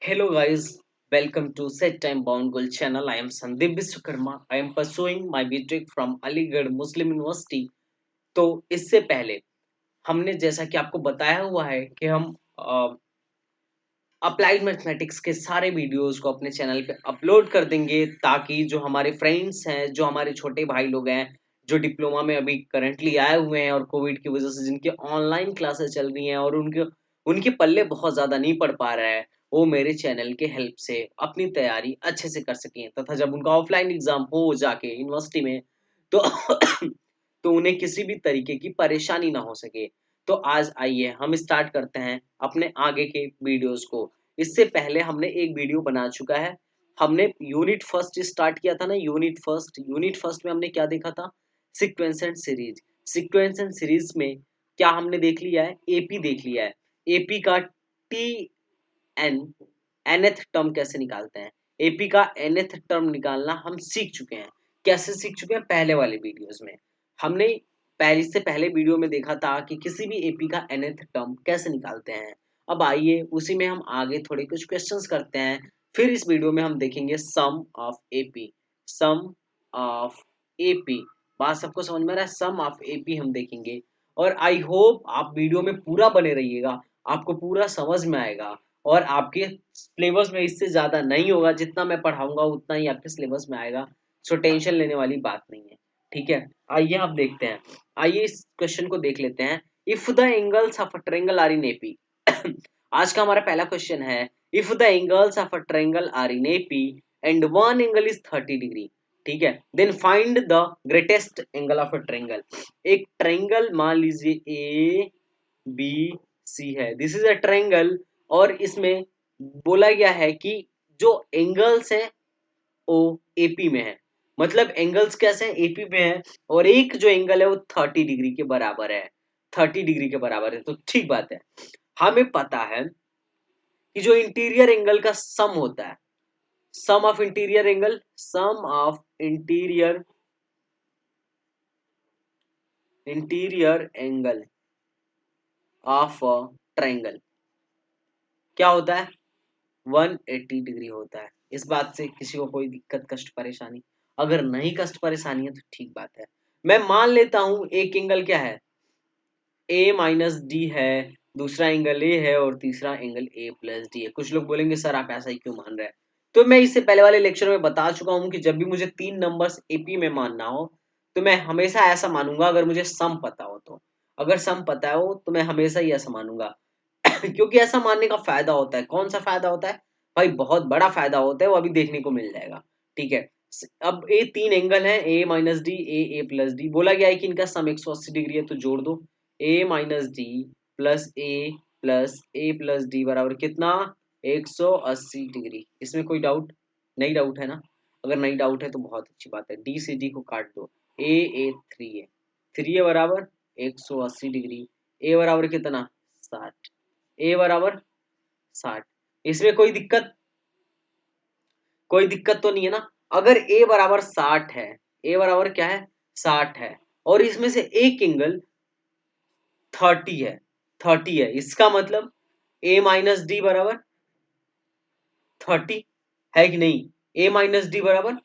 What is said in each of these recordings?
Hello guys, welcome to Set Time Bound Goal channel. I am Sandeep Vishwakarma. I am pursuing my BTech from Aligarh Muslim University. तो इससे पहले हमने जैसा कि आपको बताया हुआ है कि हम अप्लाइड मैथमेटिक्स के सारे वीडियोस को अपने चैनल पे अपलोड कर देंगे ताकि जो हमारे फ्रेंड्स हैं, जो हमारे छोटे भाई लोग हैं, जो डिप्लोमा में अभी करंटली आए हुए हैं और कोविड की वजह से जिनकी ऑनलाइन क्लासेस चल रही हैं और उनके उनके पल्ले बहुत ज़्यादा नहीं पड़ पा रहा है, वो मेरे चैनल के हेल्प से अपनी तैयारी अच्छे से कर सकें तथा जब उनका ऑफलाइन एग्ज़ाम हो जाके यूनिवर्सिटी में तो तो उन्हें किसी भी तरीके की परेशानी ना हो सके। तो आज आइए हम स्टार्ट करते हैं अपने आगे के वीडियोस को। इससे पहले हमने एक वीडियो बना चुका है। हमने यूनिट फर्स्ट स्टार्ट किया था ना, यूनिट फर्स्ट में हमने क्या देखा था? Sequence and series. Sequence and series में क्या हमने देख लिया है? एपी देख लिया है। एपी का टी एन nth टर्म कैसे निकालते हैं? एपी का nth टर्म निकालना हम सीख चुके हैं। कैसे सीख चुके हैं? पहले वाले वीडियोस में हमने पहले से पहले वीडियो में देखा था कि किसी भी एपी का nth टर्म कैसे निकालते हैं। अब आइए उसी में हम आगे थोड़े कुछ क्वेश्चंस करते हैं। फिर इस वीडियो में हम देखेंगे sum of AP. Sum of AP, बात सबको समझ में आ रहा है? सम ऑफ एपी हम देखेंगे और आई होप आप वीडियो में पूरा बने रहिएगा, आपको पूरा समझ में आएगा और आपके सिलेबस में इससे ज़्यादा नहीं होगा। जितना मैं पढ़ाऊँगा उतना ही आपके सिलेबस में आएगा, सो टेंशन लेने वाली बात नहीं है, ठीक है? आइए आप देखते हैं। आइए इस क्वेश्चन को देख लेते हैं। If the angles of a triangle are in AP. आज का हमारा पहला क्वेश्चन है, if the angles of a triangle are in AP and one angle is 30 degree, ठीक है, then find the greatest angle of a triangle. एक triangle मान लीजिए ए बी सी है, दिस इज अ ट्रायंगल और इसमें बोला गया है कि जो एंगल्स हैं वो एपी में है। मतलब एंगल्स कैसे हैं? एपी में है और एक जो एंगल है वो 30 डिग्री के बराबर है। 30 डिग्री के बराबर है तो ठीक बात है। हमें पता है कि जो इंटीरियर एंगल का सम होता है, sum of interior angle, sum of interior angle of a triangle क्या होता है? 180 डिग्री होता है। इस बात से किसी को कोई दिक्कत कष्ट परेशानी? अगर नहीं कष्ट परेशानी है तो ठीक बात है। मैं मान लेता हूं एक एंगल क्या है, ए माइनस डी है, दूसरा एंगल ए है और तीसरा एंगल ए प्लस डी है। कुछ लोग बोलेंगे सर आप ऐसा ही क्यों मान रहे हैं? तो मैं इससे पहले वाले लेक्चर में बता चुका हूं कि जब भी मुझे तीन नंबर्स एपी में मानना हो तो मैं हमेशा ऐसा मानूंगा अगर मुझे सम पता हो तो। अगर सम पता हो तो मैं हमेशा ही ऐसा मानूंगा। क्योंकि ऐसा मानने का फायदा होता है। कौन सा फायदा होता है भाई? बहुत बड़ा फायदा होता है, वो अभी देखने को मिल जाएगा, ठीक है? अब ए तीन एंगल है, ए minus D, a plus D. बोला गया है कि इनका सम 180 डिग्री है तो जोड़ दो। ए माइनस डी प्लस ए प्लस डी बराबर कितना? 180 डिग्री। इसमें कोई डाउट नहीं? डाउट है ना? अगर नहीं डाउट है तो बहुत अच्छी बात है। डी से डी को काट दो। ए थ्री है, थ्री है बराबर 180 डिग्री। ए बराबर कितना? 60। ए बराबर 60। इसमें कोई दिक्कत तो नहीं है ना? अगर ए बराबर 60 है, ए बराबर क्या है? 60 है और इसमें से एक एंगल 30 है, 30 है, इसका मतलब ए माइनस डी बराबर 30 है कि नहीं? ए माइनस डी बराबर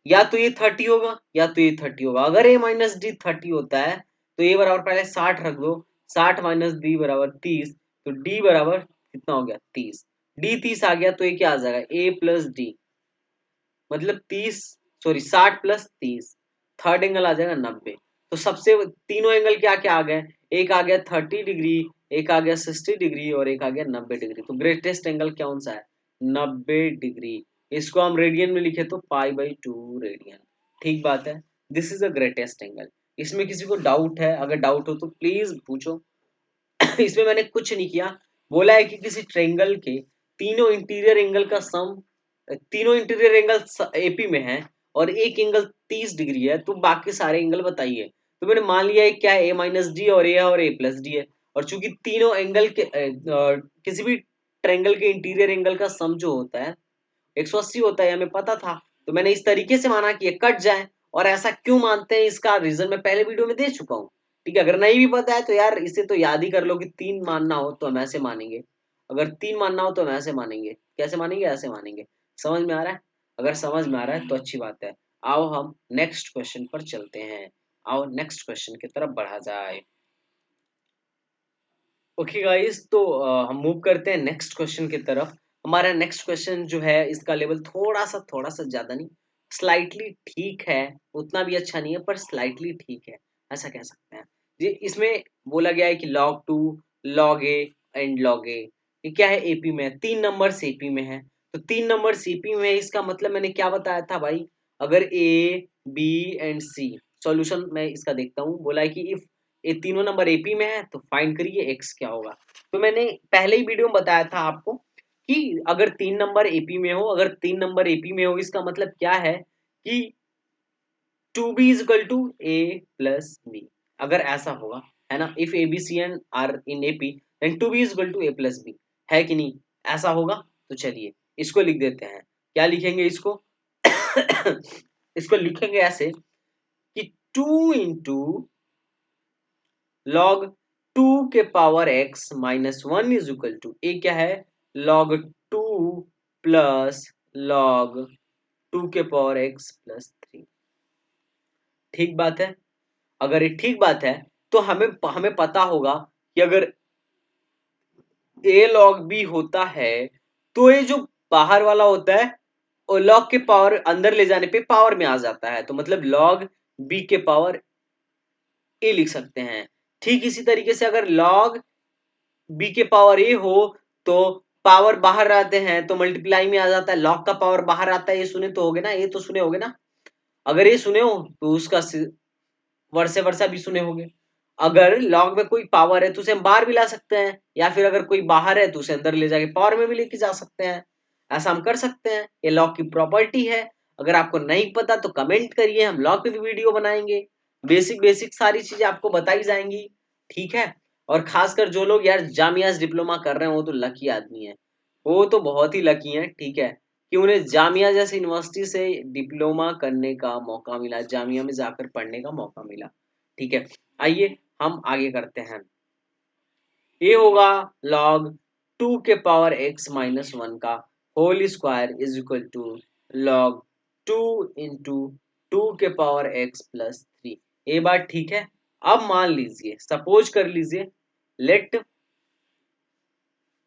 या तो ये 30 होगा या तो ये 30 होगा। अगर ए माइनस डी 30 होता है तो ए बराबर पहले 60 रख दो, 60 माइनस डी बराबर 30, तो डी बराबर कितना हो गया? 30। डी 30 आ गया तो ये क्या आ जाएगा? ए प्लस डी, मतलब 30, सॉरी 60 प्लस 30, थर्ड एंगल आ जाएगा 90। तो सबसे तीनों एंगल क्या क्या आ गए? एक आ गया 30 डिग्री, एक आ गया 60 डिग्री और एक आ गया 90 डिग्री। तो ग्रेटेस्ट एंगल कौन सा है? 90 डिग्री। इसको हम रेडियन में लिखे तो पाई बाई 2 रेडियन। ठीक बात है, this is a greatest angle. इसमें किसी को डाउट है? अगर डाउट हो तो प्लीज पूछो। इसमें मैंने कुछ नहीं किया। बोला है कि किसी ट्रायंगल के तीनों इंटीरियर एंगल का सम, तीनों इंटीरियर एंगल एपी में है और एक एंगल 30 डिग्री है, तो बाकी सारे एंगल बताइए। तो मैंने मान लिया है क्या है? ए माइनस डी और ए है और ए प्लस डी है। और चूंकि तीनों एंगल के किसी भी ट्रायंगल के इंटीरियर एंगल का सम जो होता है 180 होता है, हमें पता था। तो मैंने इस तरीके से माना कि ये कट जाए। और ऐसा क्यों मानते हैं इसका रीजन मैं पहले वीडियो में दे चुका हूँ, ठीक है? अगर नहीं भी पता है तो यार इसे तो याद ही कर लो कि तीन मानना हो तो हम ऐसे मानेंगे। अगर 3 मानना हो तो हम ऐसे मानेंगे, कैसे मानेंगे, ऐसे मानेंगे। समझ में आ रहा है? अगर समझ में आ रहा है तो अच्छी बात है। आओ हम नेक्स्ट क्वेश्चन पर चलते हैं, आओ नेक्स्ट क्वेश्चन की तरफ बढ़ा जाए। ओके गाइस, तो हम मूव करते हैं नेक्स्ट क्वेश्चन की तरफ। हमारा नेक्स्ट क्वेश्चन जो है इसका लेवल थोड़ा सा ज्यादा नहीं, स्लाइटली ठीक है, उतना भी अच्छा नहीं है पर स्लाइटली ठीक है, ऐसा कह सकते हैं। ये इसमें बोला गया है कि log 2, log a and log a, ये क्या है, एपी में है, 3 नंबर एपी में है। तो 3 नंबर एपी में है, इसका मतलब मैंने क्या बताया था भाई, अगर A B and C, solution मैं इसका देखता हूँ, बोला है कि इफ ये तीनों नंबर एपी में है तो फाइंड करिए एक्स क्या होगा। तो मैंने पहले ही वीडियो में बताया था आपको कि अगर 3 नंबर एपी में हो, अगर 3 नंबर एपी में हो इसका मतलब क्या है कि 2b is equal to A plus B, अगर ऐसा होगा, है ना, if A B C and are in AP then 2b is equal to A plus B, है कि नहीं, ऐसा होगा। तो चलिए इसको लिख देते हैं, क्या लिखेंगे इसको इसको लिखेंगे ऐसे कि 2 इंटू log 2 के power x minus 1 is equal to, a क्या है, log 2 प्लस log 2 के पावर x प्लस 3। ठीक बात है। अगर ये ठीक बात है तो हमें हमें पता होगा कि अगर a log b होता है तो ये जो बाहर वाला होता है और log के पावर अंदर ले जाने पे पावर में आ जाता है, तो मतलब log b के पावर a लिख सकते हैं। ठीक इसी तरीके से अगर log b के पावर a हो तो पावर बाहर आते हैं तो मल्टीप्लाई में आ जाता है, log का पावर बाहर आता है, ये सुने तो होगे ना, ये तो सुने होगे ना, अगर ये सुने हो तो उसका वर्से वर्सा भी सुने होंगे। अगर log में कोई पावर है तो उसे हम बाहर भी ला सकते हैं, या फिर अगर कोई बाहर है तो उसे अंदर ले जाके पावर में भी लेके जा सकते हैं, ऐसा हम कर सकते हैं, ये log की प्रॉपर्टी है। अगर आपको नहीं पता तो कमेंट करिए, हम log पे भी वीडियो बनाएंगे, बेसिक बेसिक सारी चीजें आपको बताई जाएंगी, ठीक है। और खासकर जो लोग यार जामियाज डिप्लोमा कर रहे हैं वो तो लकी आदमी है, वो तो बहुत ही लकी है, ठीक है, कि उन्हें जामिया जैसी यूनिवर्सिटी से डिप्लोमा करने का मौका मिला, जामिया में जाकर पढ़ने का मौका मिला, ठीक है। आइए हम आगे करते हैं। ये होगा log 2 के पावर x माइनस 1 का whole square is equal to log 2 into 2 के पावर x प्लस 3। ये बात ठीक है। अब मान लीजिए, सपोज कर लीजिए, लेट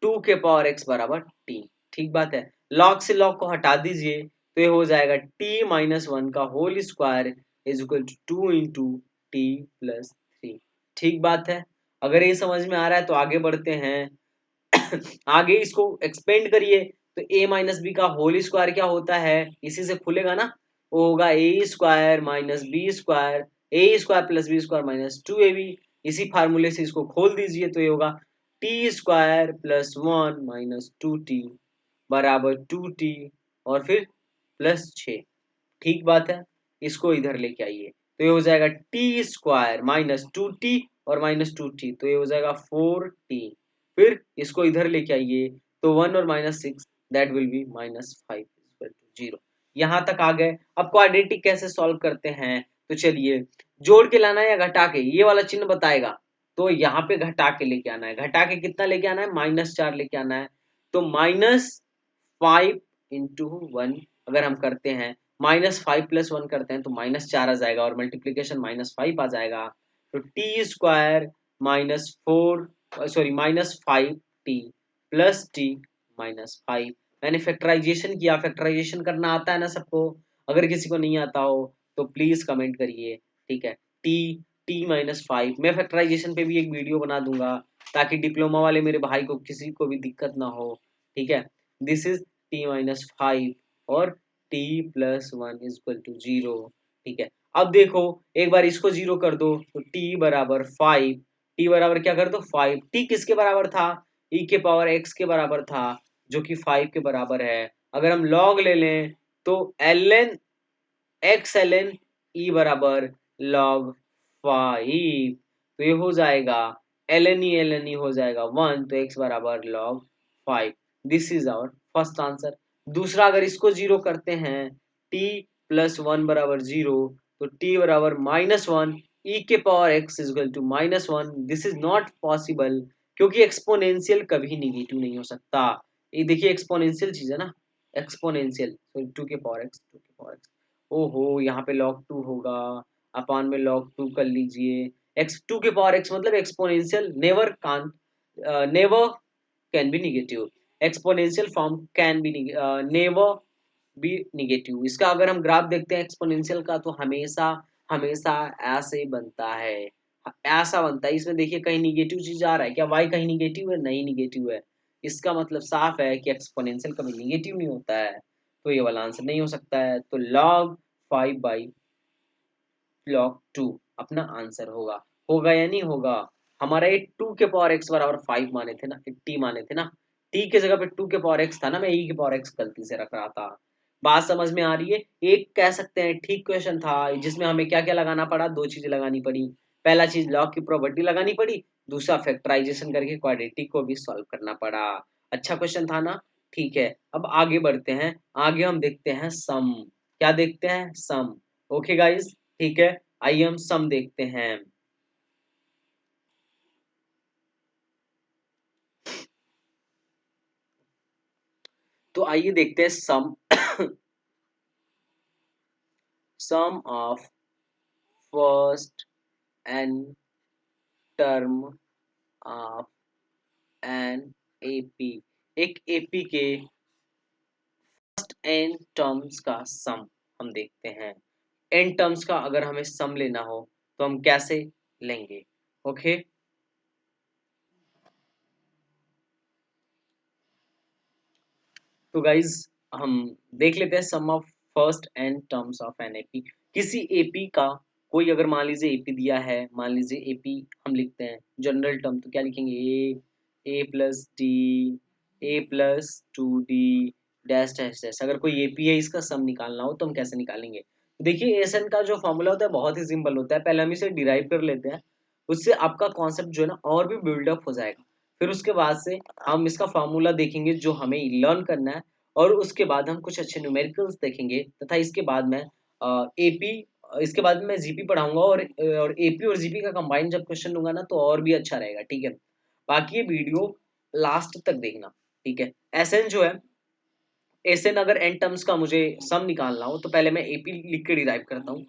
2 के पावर x बराबर t, ठीक बात है, log से log को हटा दीजिए तो ये हो जाएगा t माइनस 1 का whole square is equal to 2 into T plus 3। ठीक बात है। अगर ये समझ में आ रहा है तो आगे बढ़ते हैं आगे इसको एक्सपेंड करिए, तो a माइनस बी का होल स्क्वायर क्या होता है, इसी से खुलेगा ना, वो होगा a square minus b square, a square plus b square minus 2ab। इसी फार्मूले से इसको खोल दीजिए तो ये होगा T square plus 1 minus 2t बराबर 2t और फिर प्लस 6। ठीक बात है। इसको इधर लेके आइए तो ये हो जाएगा टी स्क्वायर माइनस 2t और माइनस 2t, तो ये हो जाएगा 4t। फिर इसको इधर लेके आइए तो 1 और minus 6 that will be minus 5 equal to 0। यहाँ तक आ गए। अब क्वाड्रेटिक कैसे सॉल्व करते हैं, तो चलिए जोड़ के लाना है या घटा के, ये वाला चिन्ह बताएगा, तो यहाँ पे घटा के लेके आना है। घटा के कितना लेके आना है, -4 लेके आना है। तो -5 इंटू 1 अगर हम करते हैं, -5 प्लस 1 करते हैं तो -4 आ जाएगा और मल्टीप्लीकेशन -5 आ जाएगा। तो T square -4 sorry -5t plus T -5। मैंने फैक्टराइजेशन किया, फैक्टराइजेशन करना आता है ना सबको, अगर किसी को नहीं आता हो तो प्लीज कमेंट करिए, ठीक है। टी t-5, मैं फैक्टराइजेशन पे भी एक वीडियो बना दूंगा ताकि डिप्लोमा वाले मेरे भाई को किसी को भी दिक्कत ना हो, ठीक है। दिस इज t-5 और t plus 1 is equal to 0, ठीक है। अब देखो एक बार इसको 0 कर दो तो t बराबर 5, t बराबर क्या कर दो 5, t किसके बराबर था, e के पावर x के बराबर था जो कि 5 के बराबर है। अगर हम log ले लें तो ln x ln e बराबर log 5, तो ये हो जाएगा ln e हो जाएगा 1, तो x बराबर log 5। This is our first answer. दूसरा अगर इसको 0 करते हैं, t प्लस 1 बराबर 0, तो t बराबर -1, e के power x is equal to -1, this is not possible क्योंकि एक्सपोनेंशियल कभी निगेटिव नहीं हो सकता। ये देखिए एक्सपोनेंशियल चीज है ना, एक्सपोनेंशियल, तो 2 के पावर एक्स, 2 के पावर एक्स, ओहो यहाँ पे log 2 होगा, अपान में log 2 कर लीजिए, एक्स 2 के पावर एक्स मतलब exponential never can never can be negative, exponential form can be never be negative. इसका अगर हम ग्राफ देखते हैं एक्सपोनेंशियल का तो हमेशा हमेशा ऐसे बनता है, ऐसा बनता है। इसमें देखिए कहीं निगेटिव चीज आ रहा है क्या, y कहीं निगेटिव है, नहीं निगेटिव है, इसका मतलब साफ है कि एक्सपोनेंशियल कभी निगेटिव नहीं होता है, तो ये वाला आंसर नहीं हो सकता है। तो log 5 बाई log 2 अपना आंसर होगा। होगा या नहीं होगा? हमारा ये 2 के पावर x बराबर 5 माने थे ना, टी माने थे ना, टी की जगह पे 2 के पावर x था ना, मैं e के पावर x गलती से रख रहा था। बात समझ में आ रही है? एक कह सकते हैं ठीक क्वेश्चन था जिसमें हमें क्या क्या लगाना पड़ा, दो चीजें लगानी पड़ी। पहला चीज लॉग की प्रॉपर्टी लगानी पड़ी, दूसरा फैक्टराइजेशन करके क्वाड्रेटिक को भी सॉल्व करना पड़ा। अच्छा क्वेश्चन था ना? ठीक है, अब आगे बढ़ते हैं। आगे हम देखते हैं सम। क्या देखते हैं? सम। ओके गाइस, ठीक है, आइए हम सम देखते हैं। तो आइए देखते हैं sum. Sum of first n term of an AP. एक एपी के फर्स्ट एन टर्म्स का सम हम देखते हैं। एन टर्म्स का अगर हमें सम लेना हो तो हम कैसे लेंगे? ओके, तो गाइज हम देख लेते हैं sum of first n terms of an AP. किसी एपी का कोई अगर मान लीजिए एपी दिया है, मान लीजिए एपी हम लिखते हैं जनरल टर्म, तो क्या लिखेंगे? A plus d, a plus two d dash dash dash. अगर कोई एपी है इसका सम निकालना हो तो हम कैसे निकालेंगे? देखिए एसएन का जो फॉर्मूला होता है बहुत ही सिंपल होता है, पहले हम इसे डिराइव कर लेते हैं, उससे आपका कॉन्सेप्ट जो है ना और भी बिल्डअप हो जाएगा। फिर उसके बाद से हम इसका फार्मूला देखेंगे जो हमें लर्न करना है, और उसके बाद हम कुछ अच्छे न्यूमेरिकल्स देखेंगे, तथा इसके बाद में एपी, इसके बाद में मैं जीपी पढ़ाऊंगा, और एपी और जीपी का कंबाइन जब क्वेश्चन लूंगा ना तो और भी अच्छा रहेगा, ठीक है। बाकी ये वीडियो लास्ट तक देखना, ठीक है। एसएन जो है, एसएन अगर एन टर्म्स का मुझे सम निकालना हो तो पहले मैं एपी लिख के डिराइव करता हूँ।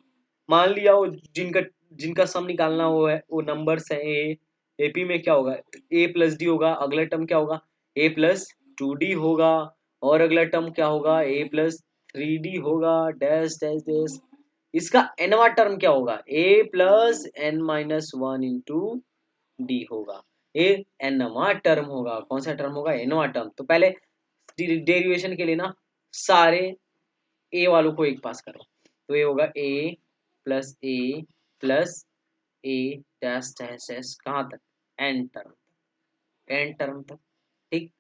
मान लिया वो जिनका जिनका सम निकालना हो है वो नंबर्स है ए, एपी में क्या होगा? ए प्लस डी होगा, अगला टर्म क्या होगा? ए प्लस टू डी होगा, और अगला टर्म क्या होगा? ए प्लस थ्री डी होगा, डैश डैश डैश। इसका एनवा टर्म क्या होगा? A plus N minus one into d होगा। ए एनवा टर्म होगा। कौन सा टर्म होगा? एनवा टर्म। तो पहले डेरिवेशन के लिए ना सारे ए वालों को एक पास करो, तो ये होगा a plus A dash dash dash कहाँ तक? एन टर्म, एन टर्म तक, ठीक।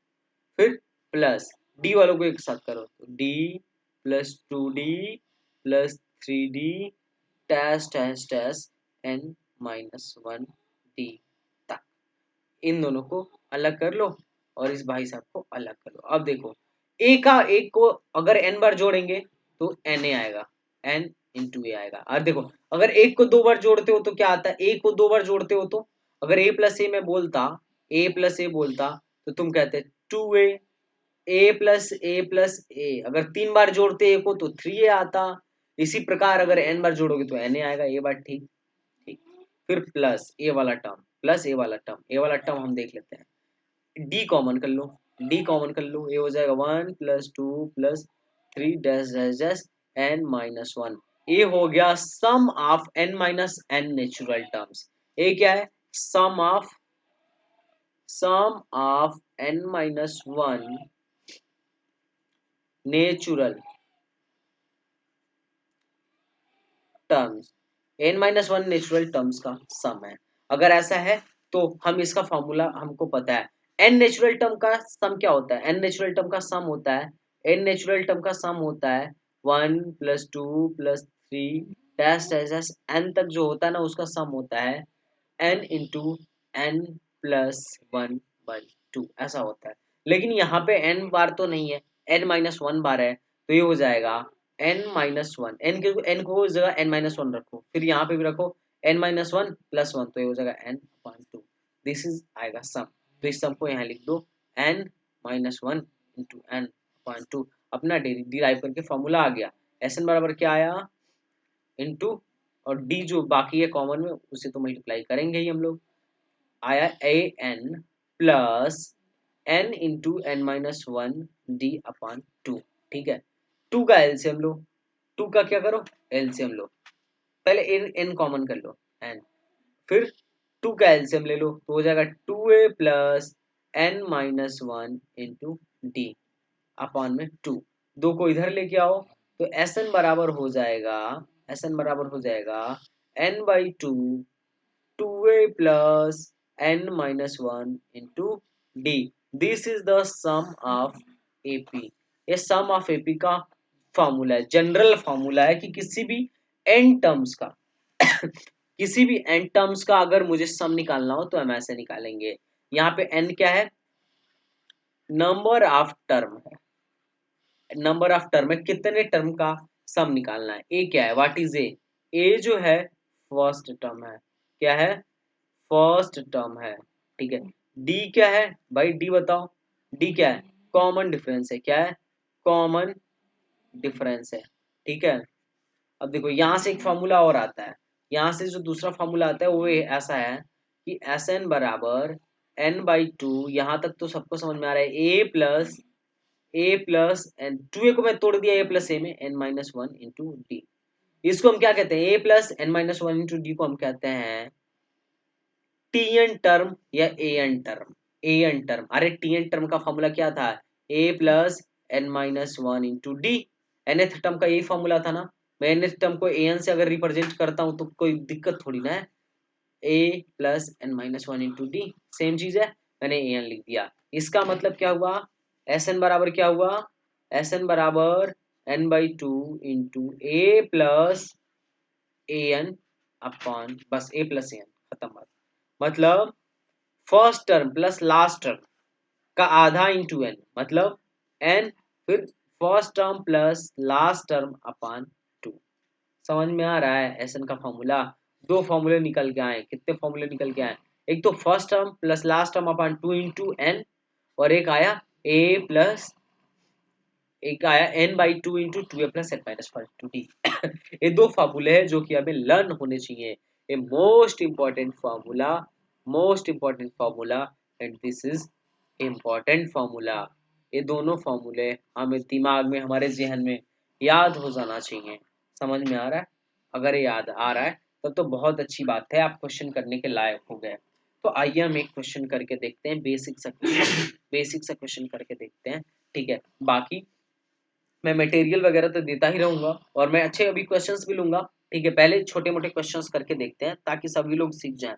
फिर प्लस डी वालों को एक साथ करो, तो D plus two D plus three D dash dash dash N minus one D तक। इन दोनों को अलग कर लो और इस भाई साहब को अलग कर लो। अब देखो ए का एक को अगर एन बार जोड़ेंगे तो एन ए आएगा, एन इंटू ए आएगा। और देखो अगर एक को दो बार जोड़ते हो तो क्या आता है? एक को दो बार जोड़ते हो तो अगर ए प्लस ए में बोलता, ए प्लस ए बोलता, तो तुम कहते टू ए प्लस ए। अगर तीन बार जोड़ते ए को तो थ्री ए आता। इसी प्रकार अगर एन बार जोड़ोगे तो एन ए आएगा। ये बात ठीक, ठीक। फिर प्लस ए वाला टर्म, प्लस ए वाला टर्म, ए वाला टर्म हम देख लेते हैं। डी कॉमन कर लो, डी कॉमन कर लो, ये हो जाएगा one plus two plus three dash dash dash N minus one. ये हो गया sum of n minus n natural terms. ये क्या है? Sum of n minus one natural terms, n minus one natural terms का सम है। अगर ऐसा है तो हम इसका फॉर्मूला हमको पता है। एन नेचुरल टर्म का सम क्या होता है? एन नेचुरल टर्म का सम होता है, एन नेचुरल टर्म का सम होता है one plus two plus three dash dash dash N तक जो होता है ना उसका सम होता है N into N plus one by two, ऐसा होता है। लेकिन यहाँ पे एन बार तो नहीं है, एन माइनस वन बार है, तो ये हो जाएगा एन माइनस वन। एन को इस जगह एन माइनस वन रखो, फिर यहाँ पे भी रखो N minus one plus one, तो ये हो जाएगा N upon two. This is आएगा सम। तो इस सम को यहाँ लिख दो n minus one into N upon two, अपना डिराइव करके फॉर्मूला आ गया। Sn बराबर क्या आया इंटू, और d जो बाकी है कॉमन में उसे तो मल्टीप्लाई करेंगे ही हम लोग, आया a n plus n into n minus one d upon two. ठीक है, टू का एलसीएम लो, टू का क्या करो एलसीएम लो, पहले एन एन कॉमन कर लो एन, फिर टू का एलसीएम ले लो तो हो जाएगा two A plus N minus one into D upon में टू, दो को इधर लेके आओ तो एस एन बराबर हो जाएगा, एस एन बराबर हो जाएगा N by two, two A plus N minus one into D. This is the sum of AP. ये सम ऑफ एपी का फॉर्मूला है, जनरल फॉर्मूला है कि किसी भी एन टर्म्स का किसी भी एन टर्म्स का अगर मुझे सम निकालना हो तो हम ऐसे निकालेंगे। यहाँ पे एन क्या है, नंबर ऑफ टर्म है, नंबर ऑफ टर्म है, कितने टर्म का सम निकालना है। ए क्या है, व्हाट इज ए, ए जो है फर्स्ट टर्म है, क्या है फर्स्ट टर्म है। ठीक है, डी क्या है भाई, डी बताओ, डी क्या है, कॉमन डिफरेंस है, क्या है कॉमन डिफरेंस है। ठीक है, अब देखो यहाँ से एक फॉर्मूला और आता है, यहाँ से जो दूसरा फॉर्मूला आता है वो ऐसा है कि एस एन बराबर एन बाई टू, यहाँ तक तो सबको समझ में आ रहा है, a plus n, two a को मैं तोड़ दिया ए प्लस ए में, n minus one into d. इसको हम क्या कहते हैं, a plus N minus one into d को हम कहते हैं टी एन टर्म या a n term, a n term. अरे टी एन टर्म का फॉर्मूला क्या था, a plus N minus one into d, nth term का यही फॉर्मूला था ना। मैं nth टर्म को an से अगर रिप्रेजेंट करता हूँ तो कोई दिक्कत थोड़ी ना है, a plus N minus one into D same चीज है, मैंने an लिख दिया। इसका मतलब क्या हुआ, एस एन बराबर क्या हुआ, एस एन बराबर N by two into A plus A N upon, बस ए प्लस ए एन, खत्म बात। मतलब first term plus last term का आधा इंटू एन, मतलब एन, फिर first term plus last term upon two. समझ में आ रहा है एस एन का फॉर्मूला। दो फॉर्मूले निकल के आए, कितने फॉर्मूले निकल के आए, एक तो first term plus last term upon two into N, और एक आया ए प्लस, एक आया N by two into two A plus N minus one two D. ये दो फार्मूले हैं जो कि हमें लर्न होने चाहिए, ये most important formula, most important formula, and this is important formula. ये दोनों फार्मूले हमें दिमाग में, हमारे जहन में याद हो जाना चाहिए। समझ में आ रहा है, अगर ये याद आ रहा है तब तो बहुत अच्छी बात है, आप क्वेश्चन करने के लायक हो गए। तो आइए हम एक क्वेश्चन करके देखते हैं, बेसिक सा क्वेश्चन, बेसिक सा क्वेश्चन करके देखते हैं। ठीक है, बाकी मैं मटेरियल वगैरह तो देता ही रहूंगा और मैं अच्छे अभी क्वेश्चंस भी लूंगा। ठीक है, पहले छोटे मोटे क्वेश्चंस करके देखते हैं ताकि सभी लोग सीख जाएं।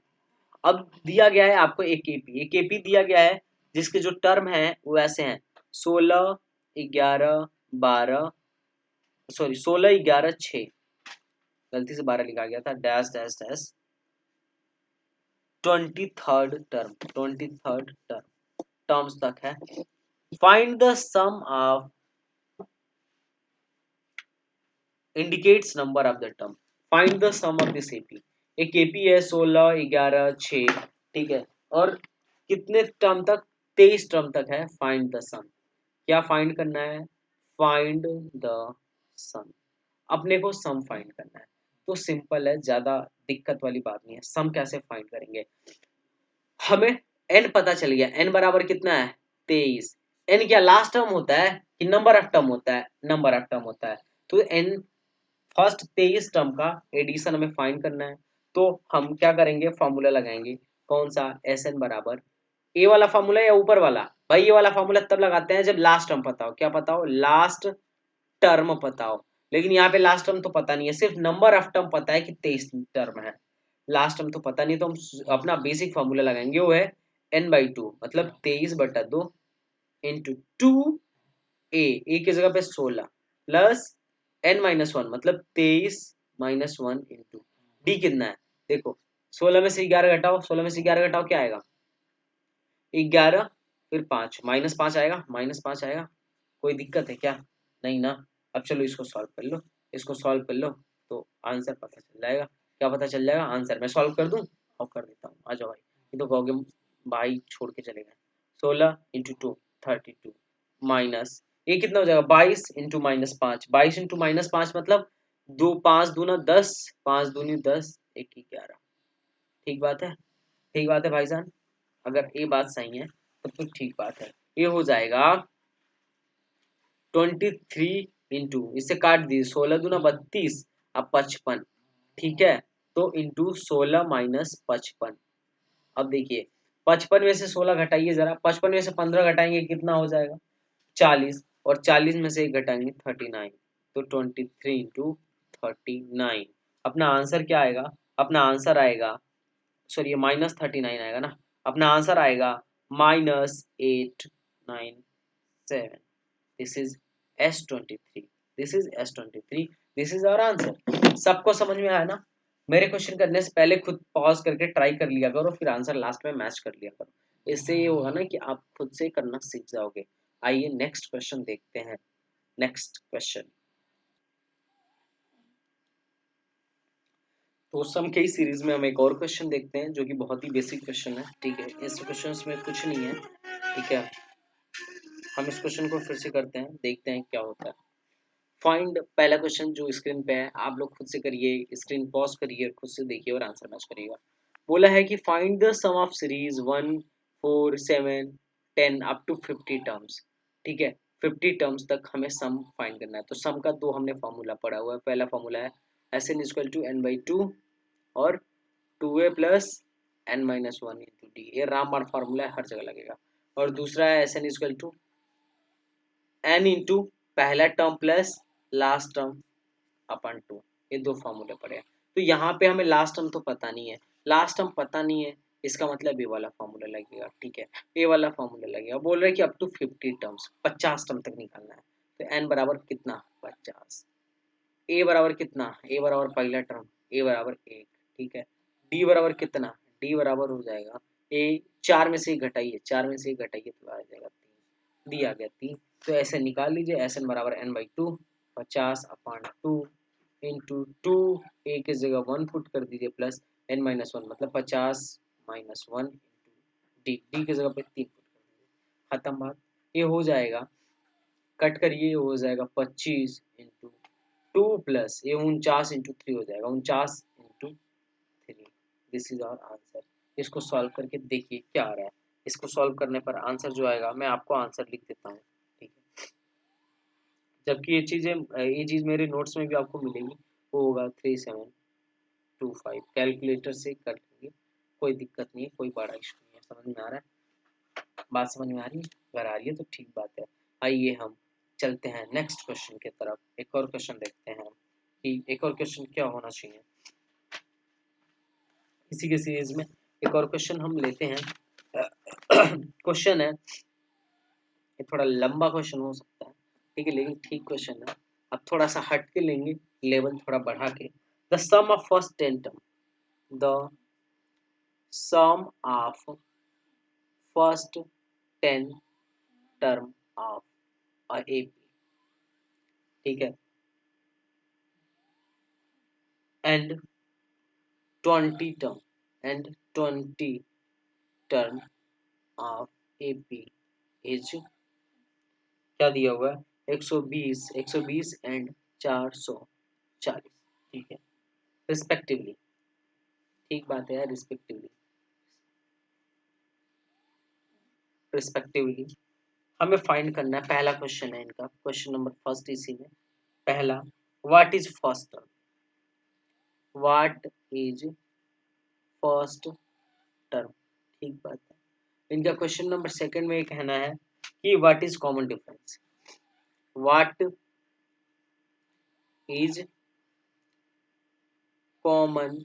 अब दिया गया है आपको एक केपी दिया गया है जिसके जो टर्म है वो ऐसे हैं, 16 11 12, सॉरी 16 11 6, गलती से 12 लिखा गया था, dash dash dash, 23rd term, 23rd term terms तक है। Find the sum of indicates number of the term, find the sum of this AP। एक AP है 16 11 6, ठीक है, और कितने टर्म तक, 23 टर्म तक है। फाइंड द सम, क्या फाइंड करना है, फाइंड द सम, अपने को सम फाइंड करना है। तो सिंपल है, ज्यादा दिक्कत वाली बात नहीं है। सम कैसे फाइंड करेंगे, हमें n पता चल गया, n बराबर कितना है 23। n क्या लास्ट टर्म होता है कि नंबर ऑफ टर्म होता है, नंबर ऑफ टर्म होता है। तो n फर्स्ट 23 टर्म का एडिशन हमें फाइंड करना है। तो हम क्या करेंगे, फॉर्मूला लगाएंगे, कौन सा, एस एन बराबर, ए वाला फॉर्मूला या ऊपर वाला, भाई ये वाला फॉर्मूला तब लगाते हैं जब लास्ट टर्म पता हो, क्या पता हो, लास्ट टर्म पता हो। लेकिन यहाँ पे लास्ट टर्म तो पता नहीं है, सिर्फ नंबर ऑफ टर्म पता है कि 23 टर्म है, लास्ट टर्म तो पता नहीं। तो हम अपना बेसिक फॉर्मूला लगाएंगे, वो है एन बाई टू, मतलब 23/2 इंटू टू, ए की जगह पे 16 प्लस एन माइनस वन, मतलब 23 माइनस वन इंटू डी कितना है, देखो 16 में से 11 घटाओ, 16 में से 11 घटाओ क्या आएगा 11, फिर 5 माइनस 5 आएगा, माइनस 5 आएगा। कोई दिक्कत है क्या, नहीं ना। अब चलो इसको सॉल्व कर लो, इसको सॉल्व कर लो तो आंसर पता चल जाएगा। क्या पता चल जाएगा, आंसर मैं सॉल्व कर दूं, और कर देता हूँ, आ जाओ भाई। ये तो कहोगे भाई छोड़ के चले गए। 16 इंटू 2 32 माइनस ये कितना हो जाएगा 22 इंटू -5 22 इंटू -5 मतलब 2 5 दूना 10 5 दूनी 10 1 की 11 ठीक बात है ठीक बात है भाईजान अगर ये बात सही है तो ठीक बात है ये हो जाएगा 23 इंटू इससे काट दिए 16 दूना 32 अब 55 ठीक है तो इंटू 16 माइनस 55 अब देखिए 55 में से 16 घटाइए जरा 55 में से 15 घटाएंगे कितना हो जाएगा 40 और 40 में से एक घटाएंगे 39 तो 23 इंटू 39 अपना आंसर क्या आएगा अपना आंसर आएगा सॉरी ये -39 आएगा ना अपना आंसर आएगा -897 this is S23 this is S23 this is our answer सबको समझ में आया ना मेरे क्वेश्चन करने से पहले खुद पॉज करके ट्राई कर लिया करो फिर आंसर लास्ट में मैच कर लिया करो इससे ये होगा ना कि आप खुद से करना सीख जाओगे आइए नेक्स्ट क्वेश्चन देखते हैं नेक्स्ट क्वेश्चन तो सम के सीरीज में हम एक और क्वेश्चन देखते हैं जो कि बहुत ही बेसिक क्वेश्चन है ठीक है इस क्वेश्चन में कुछ नहीं है ठीक है हम इस क्वेश्चन को फिर से करते हैं देखते हैं क्या होता है फाइंड पहला क्वेश्चन जो स्क्रीन पे है आप लोग खुद से करिए स्क्रीन पॉज करिए खुद से देखिए और आंसर मैच करिएगा बोला है कि find the sum of series 1 4 7 10 up to 50 terms ठीक है 50 टर्म्स तक हमें सम फाइंड करना है तो सम का दो हमने फॉर्मूला पढ़ा हुआ है पहला फॉर्मूला है S N equal to N by two और 2a plus N minus one into D ये रामबाण फार्मूला है हर जगह लगेगा और दूसरा है S N equal to n into पहला term plus last term upon two ये दो फॉर्मूले पड़े हैं तो यहाँ पे हमें लास्ट टर्म तो पता नहीं है लास्ट टर्म पता नहीं है इसका मतलब ये वाला फॉर्मूला लगेगा ठीक है ये वाला फॉर्मूला लगेगा बोल रहे हैं कि अप टू 50 टर्म्स 50 टर्म तक निकालना है तो एन बराबर कितना 50 ए बराबर कितना ए बराबर पहला टर्म ए बराबर एक ठीक है डी बराबर कितना डी बराबर हो जाएगा ए चार में से एक घटाइए चार में से एक घटाइए तो आ जाएगा तीन डी आ गया तीन तो ऐसे निकाल लीजिए एस एन बराबर N by two 50/2 into two a की जगह 1 पुट कर दीजिए प्लस एन माइनस वन मतलब 50 - 1 इंटू डी डी की जगह पे 3 पुट कर दीजिए खत्म बात ये हो जाएगा कट करिए हो जाएगा 25 इंटू 2 प्लस ये 49 इंटू 3 हो जाएगा 49 into 3 this is our answer इसको सॉल्व करके देखिए क्या आ रहा है इसको सॉल्व करने पर आंसर जो आएगा मैं आपको आंसर लिख देता हूँ ठीक है जबकि ये चीज़ मेरे नोट्स में भी आपको मिलेगी वो होगा 3725 कैलकुलेटर से कर लेंगे कोई दिक्कत नहीं है कोई बड़ा इशू नहीं है समझ में आ रहा है बात समझ में आ रही है अगर आ रही है तो ठीक बात है आइए हम चलते हैं नेक्स्ट क्वेश्चन की तरफ एक और क्वेश्चन देखते हैं कि एक और क्वेश्चन क्या होना चाहिए इसी के सीरीज में एक और क्वेश्चन हम लेते हैं क्वेश्चन है ये थोड़ा लंबा क्वेश्चन हो सकता है ठीक है लेकिन ठीक क्वेश्चन है अब थोड़ा सा हट के लेंगे लेवल थोड़ा बढ़ा के the sum of first 10 term the sum of first 10 term of a AP ठीक है and 20 term and 20 term of AP is क्या दिया हुआ है 120 एंड 440 ठीक है रिस्पेक्टिवली ठीक बात है रिस्पेक्टिवली रिस्पेक्टिवली हमें फाइंड करना है पहला क्वेश्चन है इनका क्वेश्चन नंबर फर्स्ट इसी में पहला what is first term what is first term ठीक बात है इनका क्वेश्चन नंबर सेकंड में ये कहना है कि what is common difference what is common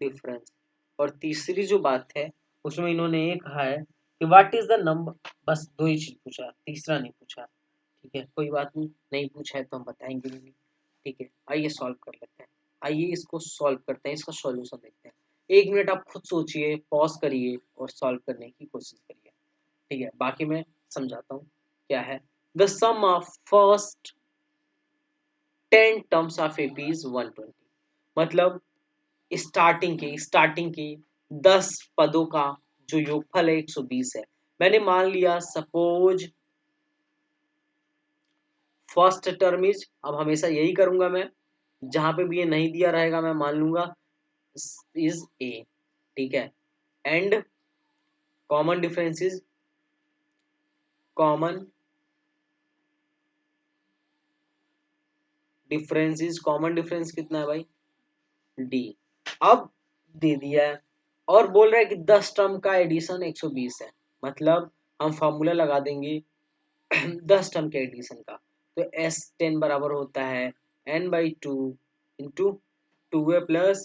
difference और तीसरी जो बात है उसमें इन्होंने ये कहा है कि व्हाट इज द नंबर बस दो ही चीज पूछा तीसरा नहीं पूछा ठीक है कोई बात नहीं नहीं पूछा है तो हम बताएंगे भी नहीं ठीक है आइए सॉल्व कर लेते हैं आइए इसको सॉल्व करते हैं इसका सॉल्यूशन देखते हैं 1 मिनट आप खुद सोचिए पॉज करिए और सॉल्व करने की कोशिश करिए ठीक है बाकी मैं समझाता हूँ क्या है the sum of first 10 terms of AP is 120 मतलब स्टार्टिंग की 10 पदों का जो योगफल है 120 है। मैंने मान लिया सपोज फर्स्ट टर्म इज, अब हमेशा यही करूंगा मैं, जहां पे भी ये नहीं दिया रहेगा मैं मान लूंगा इज ए, ठीक है। And common difference is, common difference is, common difference कितना है भाई, डी। अब दे दिया है और बोल रहा है कि 10 टर्म का एडिशन 120 है, मतलब हम फॉर्मूला लगा देंगे 10 टर्म के एडिशन का। तो S10 बराबर होता है n/2 into 2a plus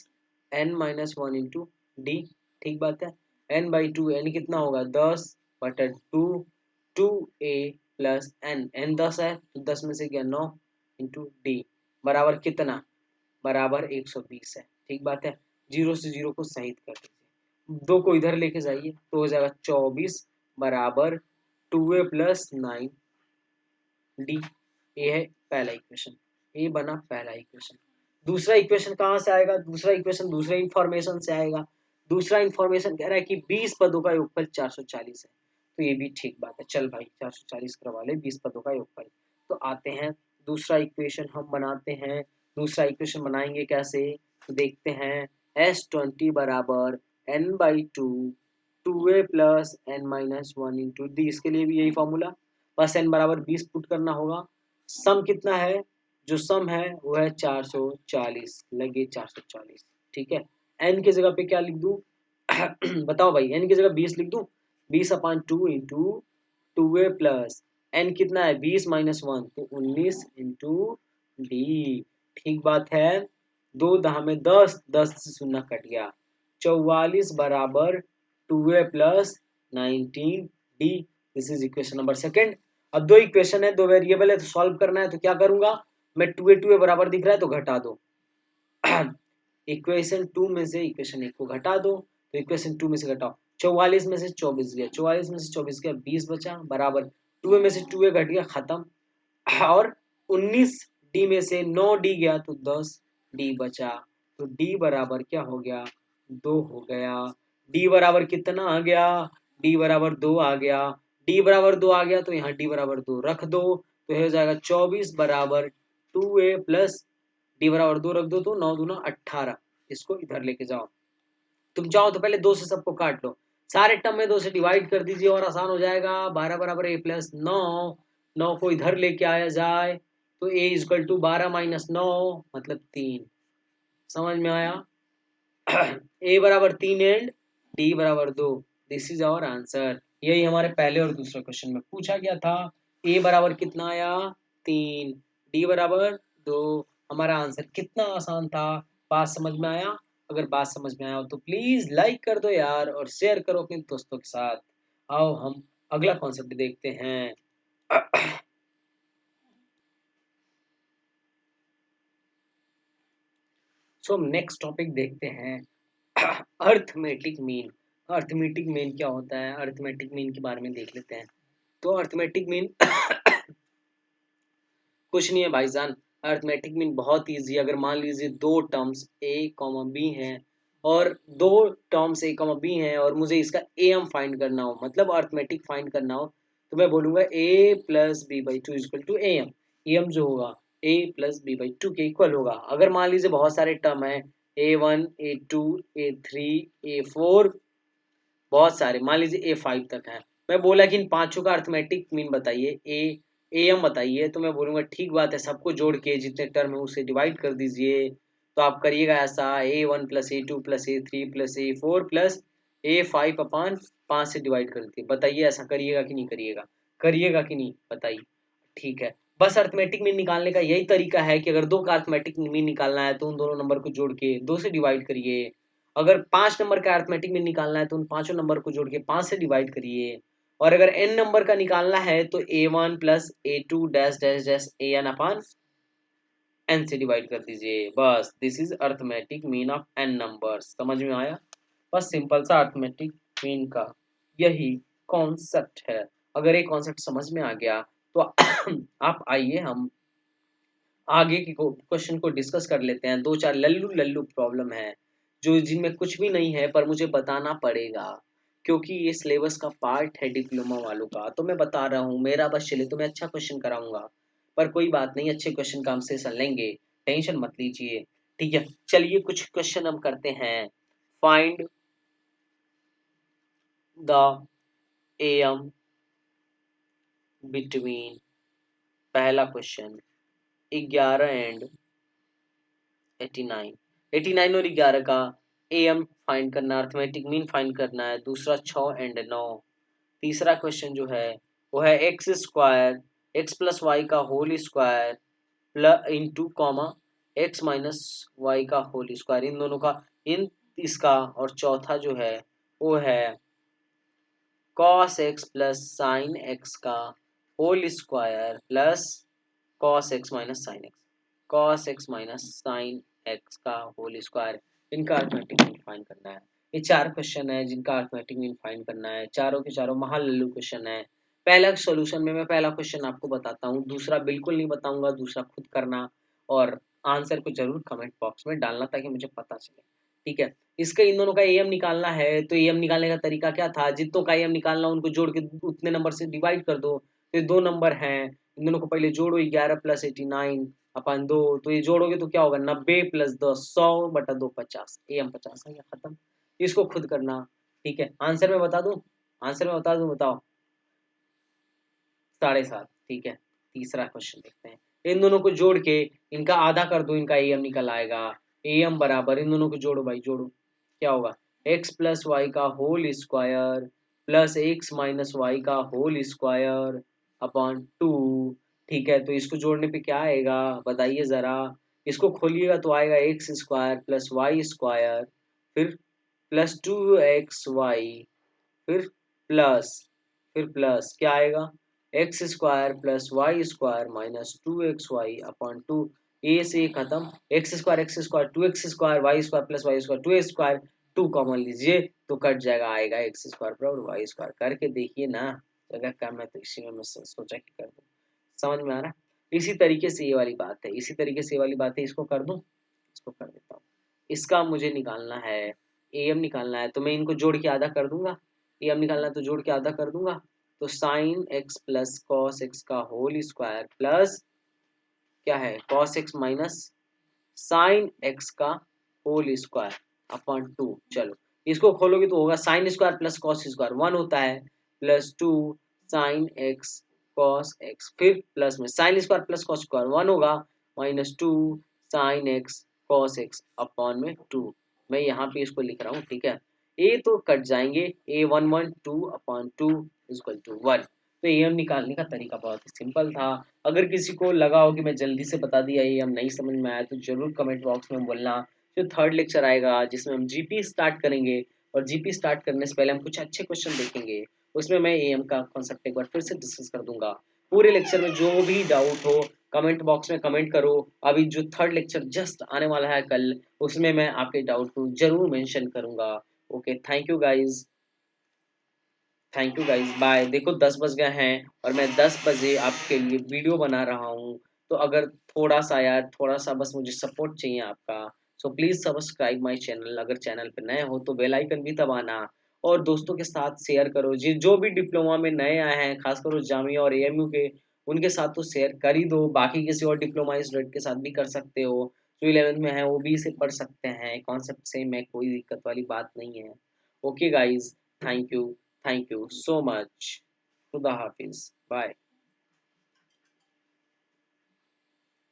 n-1 into D, ठीक बात है। n/2, n कितना होगा 10/2, 2a प्लस n 10 है तो 10 में से गया 9 इंटू डी बराबर कितना, बराबर 120 है, ठीक बात है। जीरो से जीरो को सहित कर दीजिए, दो को इधर लेके जाइए तो हो जाएगा 24 बराबर 2a प्लस 9 डी। ये है पहला इक्वेशन, ये बना पहला इक्वेशन। दूसरा इक्वेशन कहाँ से आएगा, दूसरा इक्वेशन दूसरे इंफॉर्मेशन से आएगा। दूसरा इंफॉर्मेशन कह रहा है कि 20 पदों का योगफल 440 है, तो ये भी ठीक बात है, चल भाई 440 करवा ले 20 पदों का योगफल। तो आते हैं दूसरा इक्वेशन हम बनाते हैं। दूसरा इक्वेशन बनाएंगे कैसे, तो देखते हैं। S20 बराबर n/2 2a plus n-1 into D, इसके लिए भी यही फॉर्मूला, बस n बराबर 20 पुट करना होगा। सम कितना है, जो सम है वो है 440, लगे 440, ठीक है। n की जगह पे क्या लिख दूं बताओ भाई, n की जगह 20 लिख दूं, 20/2 इंटू 2a प्लस n कितना है 20-1 तो 19 इंटू डी, ठीक बात है। दो दहा में 10, 10 से शून्य कट गया, 44 बराबर 2a plus 19 D. This is equation number second. अब दो इक्वेशन है, दो वेरिएबल है, तो सॉल्व करना है तो क्या करूंगा मैं, 2a बराबर दिख रहा है तो घटा दो इक्वेशन 2 में से इक्वेशन 1 को घटा दो, तो इक्वेशन 2 में से घटाओ, 44 में से 24 गया, 44 में से 24 गया 20 बचा, बराबर 2a में से 2a घट गया खत्म, और 19 डी में से 9 डी गया तो 10 डी बचा, तो डी बराबर क्या हो गया 2 हो गया। डी बराबर कितना आ गया, डी बराबर 2 आ गया। डी बराबर 2 आ गया तो यहाँ डी बराबर 2 रख दो, तो हो जाएगा 24 बराबर 2a प्लस डी बराबर 2 रख दो तो 9 दूना 18, इसको इधर लेके जाओ। तुम चाहो तो पहले 2 से सबको काट लो, सारे टर्म में 2 से डिवाइड कर दीजिए और आसान हो जाएगा। 12 बराबर a प्लस 9, 9 को इधर लेके आया जाए तो a इक्वल टू 12 माइनस 9 मतलब 3, समझ में आया a बराबर 3 एंड d बराबर 2, दिस इज आवर आंसर। यही हमारे पहले और दूसरे क्वेश्चन में पूछा गया था। a बराबर कितना आया 3, d बराबर 2, हमारा आंसर कितना आसान था, बात समझ में आया। अगर बात समझ में आया हो तो प्लीज लाइक कर दो यार और शेयर करो अपने दोस्तों के साथ। आओ हम अगला कॉन्सेप्ट देखते हैं सो नेक्स्ट टॉपिक देखते हैं अर्थमेटिक मीन। अर्थमेटिक मीन क्या होता है, अर्थमेटिक मीन के बारे में देख लेते हैं। तो अर्थमेटिक मीन कुछ नहीं है भाईजान, अर्थमेटिक मीन बहुत इजी। अगर मान लीजिए दो टर्म्स ए कॉमा बी हैं और दो टर्म्स ए कॉमा बी हैं और मुझे इसका एम फाइंड करना हो, मतलब अर्थमेटिक फाइंड करना हो, तो मैं बोलूंगा a plus b by two equal to a m. M जो होगा a plus b by two के इक्वल होगा। अगर मान लीजिए बहुत सारे टर्म है A1 A2 A3 A4, बहुत सारे मान लीजिए A5 तक है, मैं बोला कि इन पांचों का अर्थमेटिक मीन बताइए, ए एम बताइए, तो मैं बोलूंगा ठीक बात है, सबको जोड़ के जितने टर्म है उसे डिवाइड कर दीजिए। तो आप करिएगा ऐसा, A1 plus A2 plus A3 plus A4 plus A5 अपान 5 से डिवाइड कर दीजिए। बताइए ऐसा करिएगा कि नहीं करिएगा, करिएगा कि नहीं बताइए। ठीक है, बस अर्थमेटिक मीन निकालने का यही तरीका है कि अगर दो का अर्थमेटिक मीन निकालना है तो उन दोनों नंबर को जोड़ के 2 से डिवाइड करिए। अगर 5 नंबर का अर्थमेटिक मीन निकालना है तो उन पांचों नंबर को जोड़ के 5 से डिवाइड करिए। और अगर n नंबर का निकालना है तो A1 plus A2 dash dash dash AN upon n से डिवाइड कर दीजिए। बस this is arithmetic mean of n numbers, समझ में आया। बस सिंपल सा अर्थमेटिक मीन का यही कॉन्सेप्ट है। अगर ये कॉन्सेप्ट समझ में आ गया तो आप आइए हम आगे की क्वेश्चन को डिस्कस कर लेते हैं। दो चार लल्लू लल्लू प्रॉब्लम है जो जिनमें कुछ भी नहीं है पर मुझे बताना पड़ेगा, क्योंकि ये सिलेबस का पार्ट है डिप्लोमा वालों का। तो मैं बता रहा हूँ, मेरा बस चले तो मैं अच्छा क्वेश्चन कराऊंगा, पर कोई बात नहीं, अच्छे क्वेश्चन का हमसे सेशन लेंगे, टेंशन मत लीजिए। ठीक है, चलिए कुछ क्वेश्चन हम करते हैं। फाइंड द एम बिटवीन, पहला क्वेश्चन, 11 एंड 89। 89 और 11 का एम फाइंड करना, अर्थमेटिक मीन फाइंड करना है। दूसरा 6 एंड 9। तीसरा क्वेश्चन जो है वो है x square, x plus Y का whole square plus into comma x minus Y का होल स्क्वायर, इन दोनों का, इन इसका। और चौथा जो है वो है cos x plus sine x का whole square plus cos x minus sine x, cos x minus sine x का होल स्क्वायर, इनका अर्थमेटिक मीन फाइंड करना है। ये चार क्वेश्चन है जिनका अर्थमेटिक मीन फाइंड करना है, चारों के चारों महालल्लू क्वेश्चन है। पहला सॉल्यूशन में मैं पहला क्वेश्चन आपको बताता हूँ, दूसरा बिल्कुल नहीं बताऊंगा, दूसरा खुद करना, और आंसर को जरूर कमेंट बॉक्स में डालना ताकि मुझे पता चले। ठीक है, इसका इन दोनों का एम निकालना है, तो एम निकालने का तरीका क्या था, जितनों का एम निकालना उनको जोड़ के उतने नंबर से डिवाइड कर दो। तो ये दो नंबर हैं, इन दोनों को पहले जोड़ो, 11 प्लस 89 अपन 2, तो ये जोड़ोगे तो क्या होगा, 90 प्लस 10 100 बटा 2 50, एम 50 है, खत्म। इसको खुद करना। ठीक है, आंसर में बता दूं, आंसर में बता दूं, बताओ। 7.5। ठीक है, तीसरा क्वेश्चन देखते हैं। इन दोनों को जोड़ के इनका आधा कर दो, इनका एम निकल आएगा। एम बराबर, इन दोनों को जोड़ो भाई, जोड़ो, क्या होगा, एक्स प्लस वाई का whole square plus X minus Y का होल स्क्वायर अपॉन 2। ठीक है, तो इसको जोड़ने पे क्या आएगा बताइए जरा। इसको खोलिएगा तो आएगा X square plus Y square, फिर प्लस 2xy, फिर प्लस, फिर प्लस क्या आएगा, X square plus Y square minus 2xy upon 2। A से ये खत्म, X square 2x square Y square plus Y square 2x square, 2 common लीजिए तो कट जाएगा, आएगा एक्स स्क्वायर बराबर वाई स्क्वायर। करके देखिए ना, जगह कम है तो इसी में मैं सोचा कि कर दूं। समझ में आ रहा है। इसी तरीके से ये वाली बात है, इसी तरीके से ये वाली बात है, इसको कर दूं, इसको कर देता हूँ। इसका मुझे निकालना है, एम निकालना है, तो मैं इनको जोड़ के आधा कर दूंगा। एम निकालना है तो जोड़ के आधा कर दूंगा, तो sine x plus cos x का होल स्क्वायर प्लस क्या है, cos x minus sine x का होल स्क्वायर अपॉन 2। चलो, इसको खोलोगे तो होगा sine square plus cos square 1 होता है, plus 2 sign x cos x, फिर प्लस में sine square plus cos square 1 होगा, minus 2 sign x cos x upon में 2। मैं यहाँ पे इसको लिख रहा हूँ। ठीक है, ए तो कट जाएंगे, ए 1 1 2 अपॉन 2 इक्वल टू 1। तो एम निकालने का तरीका बहुत ही सिंपल था। अगर किसी को लगा हो कि मैं जल्दी से बता दिया, एम नहीं समझ में आया, तो जरूर कमेंट बॉक्स में बोलना। जो थर्ड लेक्चर आएगा जिसमें हम जीपी स्टार्ट करेंगे, और जीपी स्टार्ट करने से पहले हम कुछ अच्छे क्वेश्चन देखेंगे, उसमें मैं एम का कॉन्सेप्ट एक बार फिर से डिस्कस कर दूंगा। पूरे लेक्चर में जो भी डाउट हो कमेंट बॉक्स में कमेंट करो। अभी जो थर्ड लेक्चर जस्ट आने वाला है कल, उसमें मैं आपके डाउट को जरूर मेंशन करूंगा। Okay, thank you guys, thank you guys, bye. देखो 10 बज गए हैं और मैं 10 बजे आपके लिए वीडियो बना रहा हूँ, तो अगर थोड़ा सा यार, थोड़ा सा बस मुझे सपोर्ट चाहिए आपका। So please subscribe my channel, अगर चैनल पे नए हो तो बेल आइकन भी दबाना, और दोस्तों के साथ शेयर करो। जी जो भी डिप्लोमा में नए आए हैं, खासकर उस जामिया और एएमयू के, उनके साथ तो शेयर कर ही दो। बाकी किसी और डिप्लोमा स्टूडेंट के साथ भी कर सकते हो, जो 11th में है वो भी इसे पढ़ सकते हैं, कॉन्सेप्ट सेम है, कोई दिक्कत वाली बात नहीं है। Okay guys, thank you, thank you so much. Khuda Hafiz. Bye.